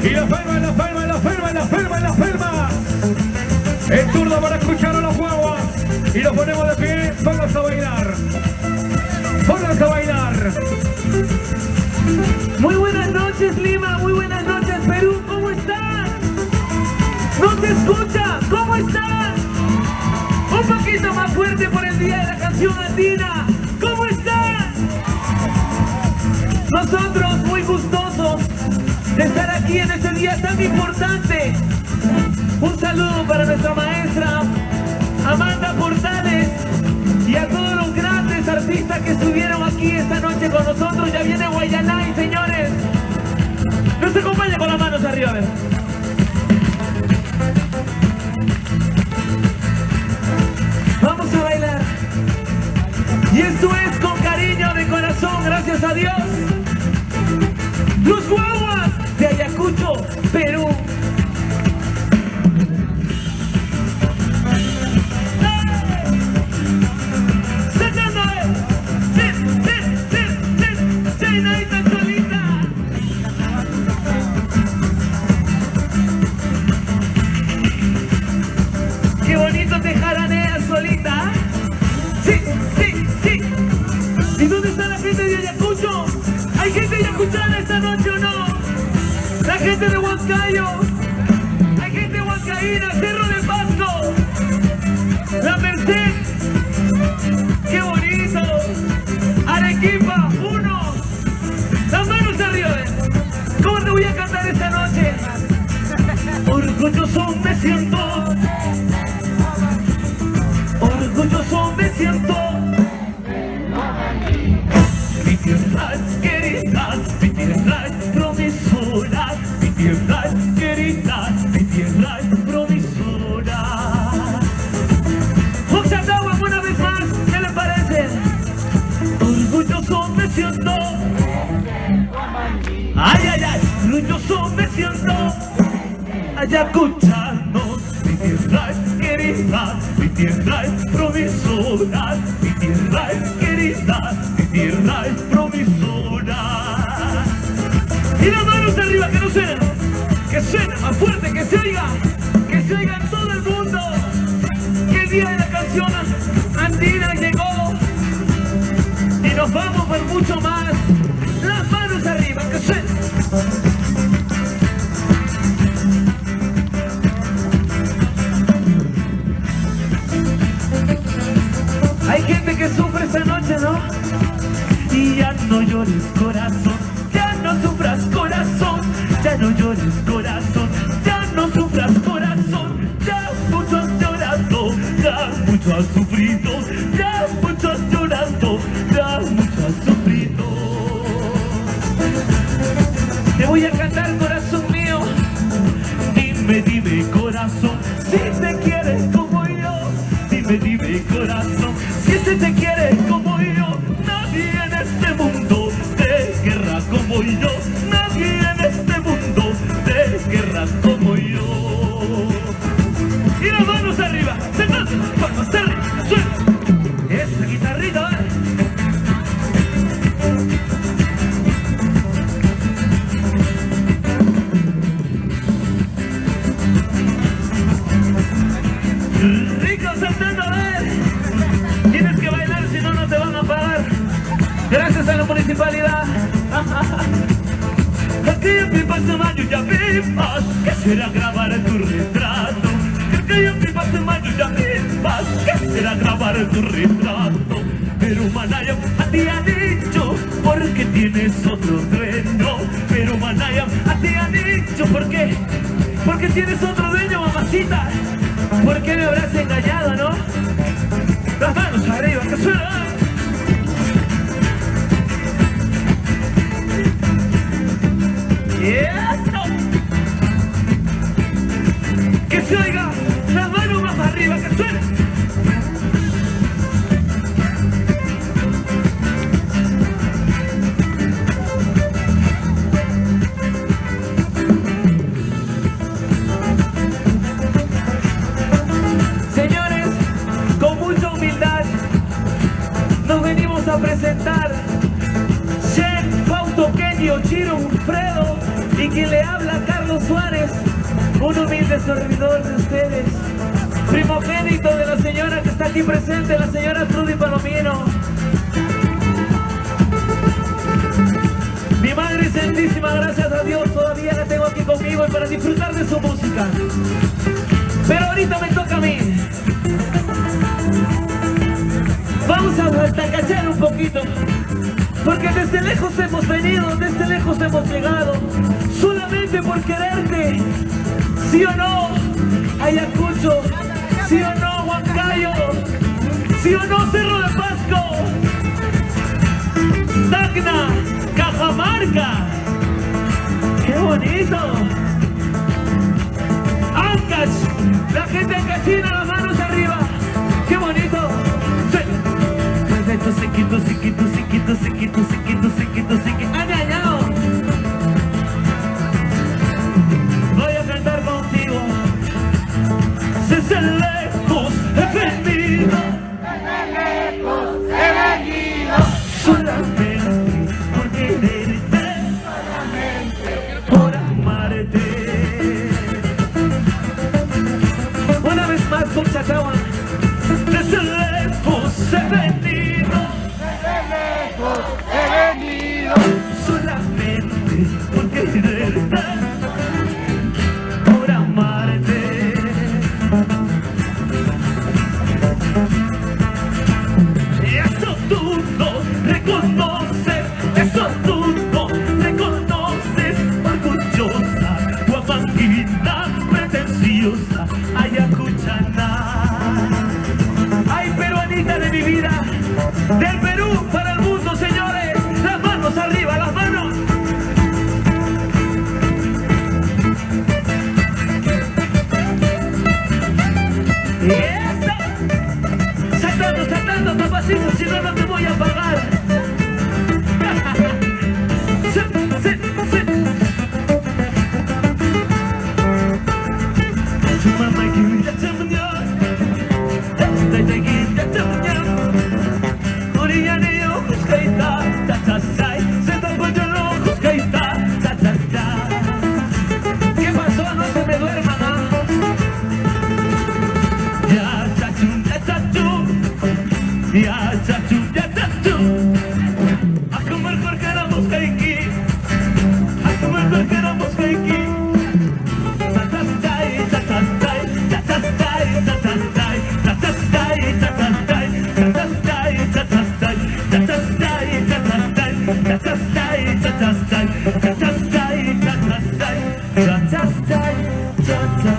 Y la palma, la palma, la palma, la palma, la palma. El turno para escuchar a los guaguas. Y los ponemos de pie. Pónganse a bailar. Pónganse a bailar. Muy buenas noches, Lima. Muy buenas noches, Perú. ¿Cómo están? ¿No se escucha? ¿Cómo están? Un poquito más fuerte por el día de la canción andina. ¿Cómo están? Nosotros muy gustosos de estar aquí en este día tan importante. Un saludo para nuestra maestra Amanda Portales y a todos los grandes artistas que estuvieron aquí esta noche con nosotros. Ya viene Guayanay, señores. Nos acompaña con las manos arriba, a ver. Vamos a bailar. Y esto es con cariño de corazón, gracias a Dios. Los guaguas de Ayacucho, Perú. Qué bonito te jaraneas solita. Sí, sí, sí. ¿Y dónde está la gente de Ayacucho? ¿Hay gente de ayacuchana esta noche o no? La gente de Huancayo. Hay gente de Huancaína, Cerro de Pasco. La Merced. Qué bonito. Arequipa, uno. Las manos arriba. ¿Cómo te voy a cantar esta noche? Orgulloso me siento. Orgulloso me siento. Mi tierra es querida, mi tierra es promisora. Mi tierra es querida, mi tierra es promisora. Oxatawa, una vez más, ¿qué le parece? Orgulloso me siento. Ay, ay, ay, orgulloso me siento. Ayacuchano, mi tierra es querida, mi tierra es promisora. Mi tierra es querida, mi tierra es promisora. Y las manos arriba, que no suenen, que suene más fuerte, que se oiga en todo el mundo. Que el día de la canción andina llegó y nos vamos por mucho más. Las manos arriba, que suene. Hay gente que sufre esta noche, ¿no? Y ya no llores, corazón, ya no sufras, corazón, ya no llores, corazón, ya no sufras, corazón, ya mucho has llorado, ya mucho has sufrido, ya mucho has llorado, ya mucho has sufrido. Te voy a cantar, corazón mío. Dime, dime, corazón, si te quieres como yo. Dime, dime, corazón, si este te quiere como yo. Nadie en este mundo te querrá como yo. Nadie en este mundo te querrá como yo. Y las manos arriba, sentado, palmas arriba, suena esa guitarrita, ¿eh? Rico saltando, a ver. Tienes que bailar, si no, no te van a pagar. Gracias a la municipalidad. Aquella pipa se mayo ya pipas. Quisiera grabar tu retrato. Aquella pipa se mayo ya pipas. Quisiera grabar tu retrato. Pero Manayam a ti ha dicho porque tienes otro dueño. Pero Manayam a ti ha dicho porque tienes otro dueño, mamacita. ¿Por qué me habrás engañado, no? Las manos arriba, que suena. ¡Eso! Que se oiga, las manos más arriba, que suena. a presentar Shen, Fausto, Kenny, Ochiro, Fredo Y quien le habla, Carlos Suárez, un humilde servidor de ustedes, primogénito de la señora que está aquí presente, la señora Trudy Palomino. Mi madre santísima, gracias a Dios, todavía la tengo aquí conmigo y para disfrutar de su música. Pero ahorita me toca a mí. Vamos a altacachar un poquito, porque desde lejos hemos venido, desde lejos hemos llegado, solamente por quererte. ¿Sí o no, Ayacucho? ¿Sí o no, Huancayo? ¿Sí o no, Cerro de Pasco? Tacna, Cajamarca. ¡Qué bonito! Ancash, la gente ancachina, las manos arriba. ¡Qué bonito! Sequito, sequito, sequito, sequito, sequito, sequito, sequito. ¡Añañao! Voy a cantar contigo. Desde lejos he venido. Desde lejos he venido. Solamente por quererte. Solamente por amarte. Una vez más con Chacagua. Desde lejos he venido. He venido solamente por quererte, por amarte. Eso tú no reconoces, eso tú no reconoces. Orgullosa, guapanguita, pretenciosa, ayacuchana. Ay, peruanita de mi vida, del Perú para el mundo, señores. Las manos arriba, las manos. Y esta. Saltando, saltando, papacito, si no, no te voy a pagar. Sí, sí, sí. Tu mamá que ya te muñó. ¿Qué pasó? No se me duerman, ¿ah? Ya chachu, ya chachu, ya chachu, ya chachu. A comer porque éramos caiki, a comer porque éramos caiki. Tatastai, tatastai, tatastai, tatastai, tatastai, tatastai, tatastai, tatastai, tatastai, tatastai, tatastai, tatastai, tatastai, tatastai, tatastai, tatastai.